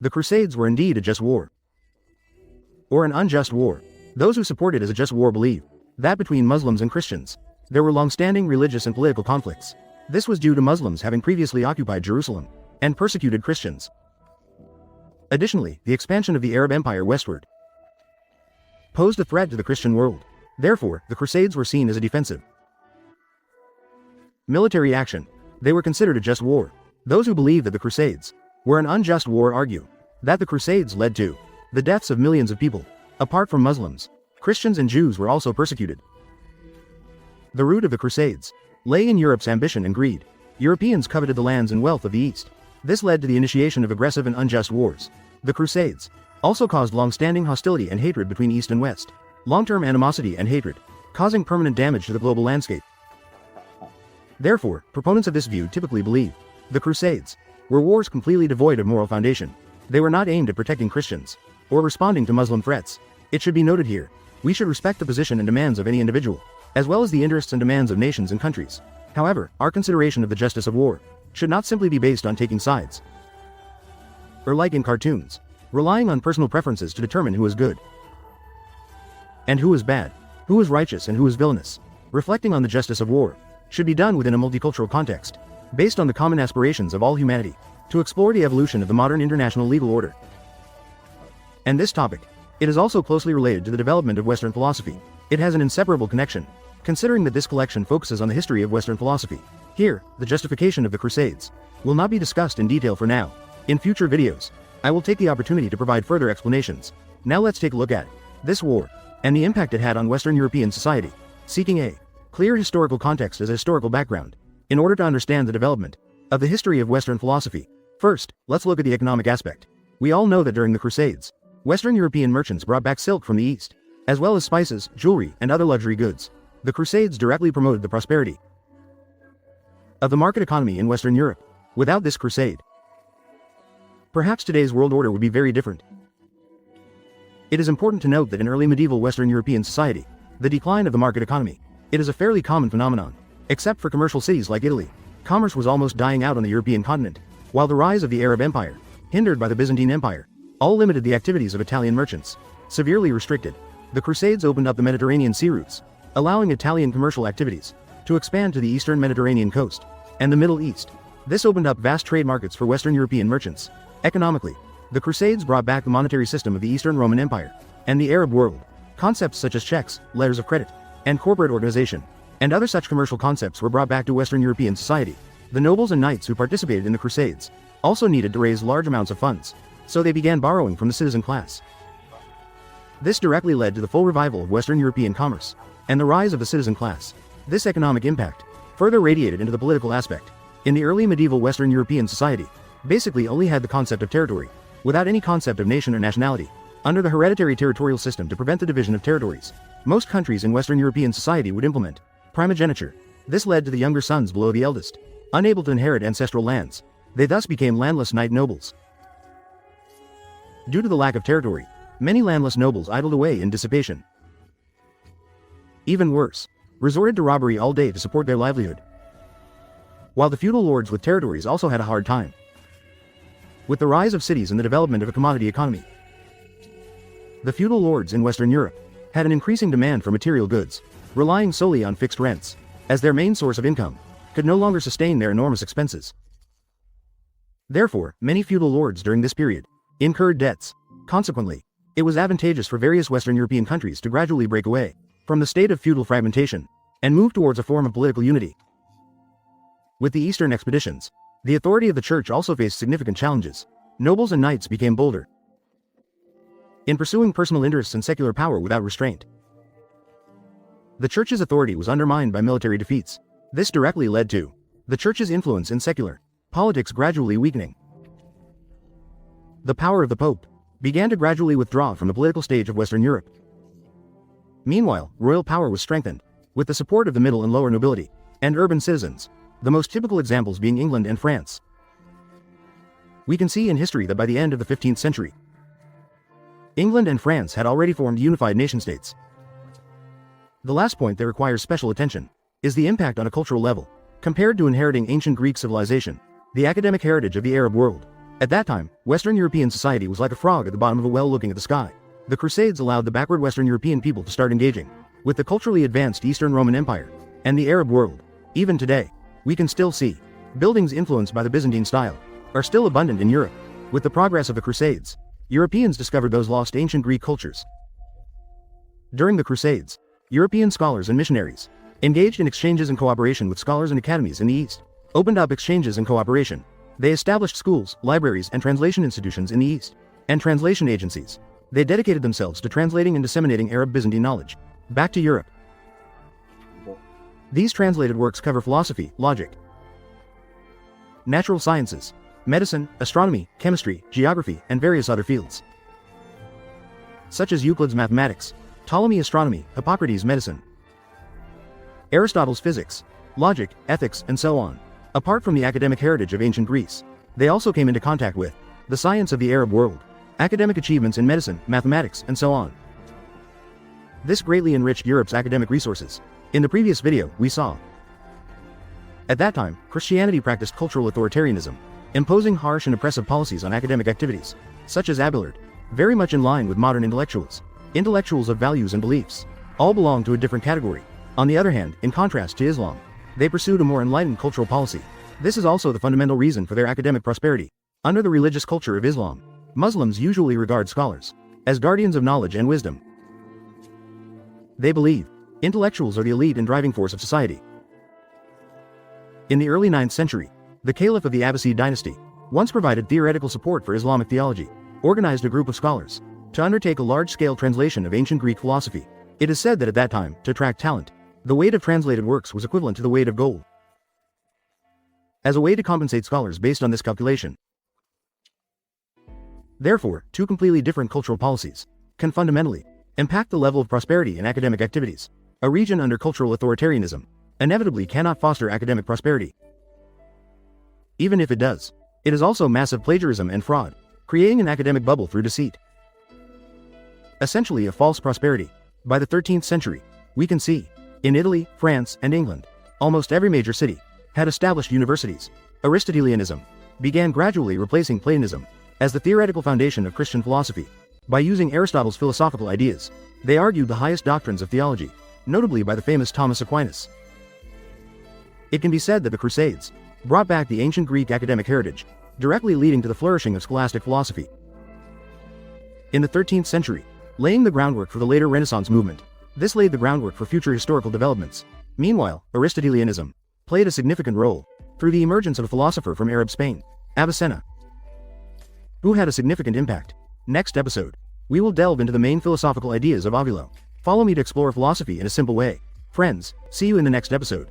The Crusades were indeed a just war, or an unjust war. Those who support it as a just war believe that between Muslims and Christians, there were long-standing religious and political conflicts. This was due to Muslims having previously occupied Jerusalem and persecuted Christians. Additionally, the expansion of the Arab Empire westward posed a threat to the Christian world. Therefore, the Crusades were seen as a defensive military action. They were considered a just war. Those who believe that the Crusades were an unjust war argue that the Crusades led to the deaths of millions of people. Apart from Muslims, Christians and Jews were also persecuted. The root of the Crusades lay in Europe's ambition and greed. Europeans coveted the lands and wealth of the East. This led to the initiation of aggressive and unjust wars. The Crusades also caused long-standing hostility and hatred between East and West, long-term animosity and hatred, causing permanent damage to the global landscape. Therefore, proponents of this view typically believe the Crusades were wars completely devoid of moral foundation. They were not aimed at protecting Christians or responding to Muslim threats. It should be noted here, we should respect the position and demands of any individual, as well as the interests and demands of nations and countries. However, our consideration of the justice of war should not simply be based on taking sides, or like in cartoons, relying on personal preferences to determine who is good and who is bad, who is righteous and who is villainous. Reflecting on the justice of war should be done within a multicultural context, based on the common aspirations of all humanity, to explore the evolution of the modern international legal order. And this topic, it is also closely related to the development of Western philosophy. It has an inseparable connection, considering that this collection focuses on the history of Western philosophy. Here, the justification of the Crusades will not be discussed in detail for now. In future videos, I will take the opportunity to provide further explanations. Now let's take a look at this war and the impact it had on Western European society. Seeking a clear historical context as a historical background, in order to understand the development of the history of Western philosophy. First, let's look at the economic aspect. We all know that during the Crusades, Western European merchants brought back silk from the East, as well as spices, jewelry, and other luxury goods. The Crusades directly promoted the prosperity of the market economy in Western Europe. Without this crusade, perhaps today's world order would be very different. It is important to note that in early medieval Western European society, the decline of the market economy, it is a fairly common phenomenon. Except for commercial cities like Italy, commerce was almost dying out on the European continent, while the rise of the Arab Empire, hindered by the Byzantine Empire, all limited the activities of Italian merchants, severely restricted. The Crusades opened up the Mediterranean sea routes, allowing Italian commercial activities to expand to the eastern Mediterranean coast and the Middle East. This opened up vast trade markets for Western European merchants. Economically, the Crusades brought back the monetary system of the Eastern Roman Empire and the Arab world. Concepts such as checks, letters of credit, and corporate organization, and other such commercial concepts were brought back to Western European society. The nobles and knights who participated in the Crusades also needed to raise large amounts of funds, so they began borrowing from the citizen class. This directly led to the full revival of Western European commerce and the rise of the citizen class. This economic impact further radiated into the political aspect. In the early medieval Western European society, basically only had the concept of territory, without any concept of nation or nationality. Under the hereditary territorial system to prevent the division of territories, most countries in Western European society would implement primogeniture. This led to the younger sons below the eldest, unable to inherit ancestral lands. They thus became landless knight nobles. Due to the lack of territory, many landless nobles idled away in dissipation. Even worse, resorted to robbery all day to support their livelihood. While the feudal lords with territories also had a hard time. With the rise of cities and the development of a commodity economy, the feudal lords in Western Europe had an increasing demand for material goods, relying solely on fixed rents, as their main source of income, could no longer sustain their enormous expenses. Therefore, many feudal lords during this period incurred debts. Consequently, it was advantageous for various Western European countries to gradually break away from the state of feudal fragmentation and move towards a form of political unity. With the Eastern expeditions, the authority of the church also faced significant challenges. Nobles and knights became bolder in pursuing personal interests and secular power without restraint. The church's authority was undermined by military defeats. This directly led to the church's influence in secular politics gradually weakening. The power of the Pope began to gradually withdraw from the political stage of Western Europe. Meanwhile, royal power was strengthened, with the support of the middle and lower nobility, and urban citizens, the most typical examples being England and France. We can see in history that by the end of the 15th century, England and France had already formed unified nation-states. The last point that requires special attention is the impact on a cultural level. Compared to inheriting ancient Greek civilization, the academic heritage of the Arab world At that time, Western European society was like a frog at the bottom of a well looking at the sky. The Crusades allowed the backward Western European people to start engaging with the culturally advanced Eastern Roman Empire and the Arab world. Even today, we can still see buildings influenced by the Byzantine style are still abundant in Europe. With the progress of the Crusades, Europeans discovered those lost ancient Greek cultures. During the Crusades, European scholars and missionaries engaged in exchanges and cooperation with scholars and academies in the East, opened up exchanges and cooperation. They established schools, libraries, and translation institutions in the East, and translation agencies. They dedicated themselves to translating and disseminating Arab Byzantine knowledge back to Europe. These translated works cover philosophy, logic, natural sciences, medicine, astronomy, chemistry, geography, and various other fields, such as Euclid's mathematics, Ptolemy astronomy, Hippocrates medicine, Aristotle's physics, logic, ethics, and so on. Apart from the academic heritage of ancient Greece, they also came into contact with the science of the Arab world, academic achievements in medicine, mathematics, and so on. This greatly enriched Europe's academic resources. In the previous video, we saw at that time, Christianity practiced cultural authoritarianism, imposing harsh and oppressive policies on academic activities, such as Abelard, very much in line with modern intellectuals. Intellectuals of values and beliefs all belong to a different category. On the other hand, in contrast to Islam, they pursued a more enlightened cultural policy. This is also the fundamental reason for their academic prosperity. Under the religious culture of Islam, Muslims usually regard scholars as guardians of knowledge and wisdom. They believe intellectuals are the elite and driving force of society. In the early 9th century, the Caliph of the Abbasid dynasty once provided theoretical support for Islamic theology, organized a group of scholars to undertake a large-scale translation of ancient Greek philosophy. It is said that at that time, to attract talent, the weight of translated works was equivalent to the weight of gold. As a way to compensate scholars based on this calculation. Therefore, two completely different cultural policies can fundamentally impact the level of prosperity in academic activities. A region under cultural authoritarianism inevitably cannot foster academic prosperity. Even if it does, it is also massive plagiarism and fraud, creating an academic bubble through deceit. Essentially a false prosperity. By the 13th century, we can see, in Italy, France, and England, almost every major city had established universities. Aristotelianism began gradually replacing Platonism as the theoretical foundation of Christian philosophy. By using Aristotle's philosophical ideas, they argued the highest doctrines of theology, notably by the famous Thomas Aquinas. It can be said that the Crusades brought back the ancient Greek academic heritage, directly leading to the flourishing of scholastic philosophy. In the 13th century, laying the groundwork for the later Renaissance movement, this laid the groundwork for future historical developments. Meanwhile, Aristotelianism played a significant role through the emergence of a philosopher from Arab Spain, Avicenna, who had a significant impact. Next episode, we will delve into the main philosophical ideas of Avilo. Follow me to explore philosophy in a simple way. Friends, see you in the next episode.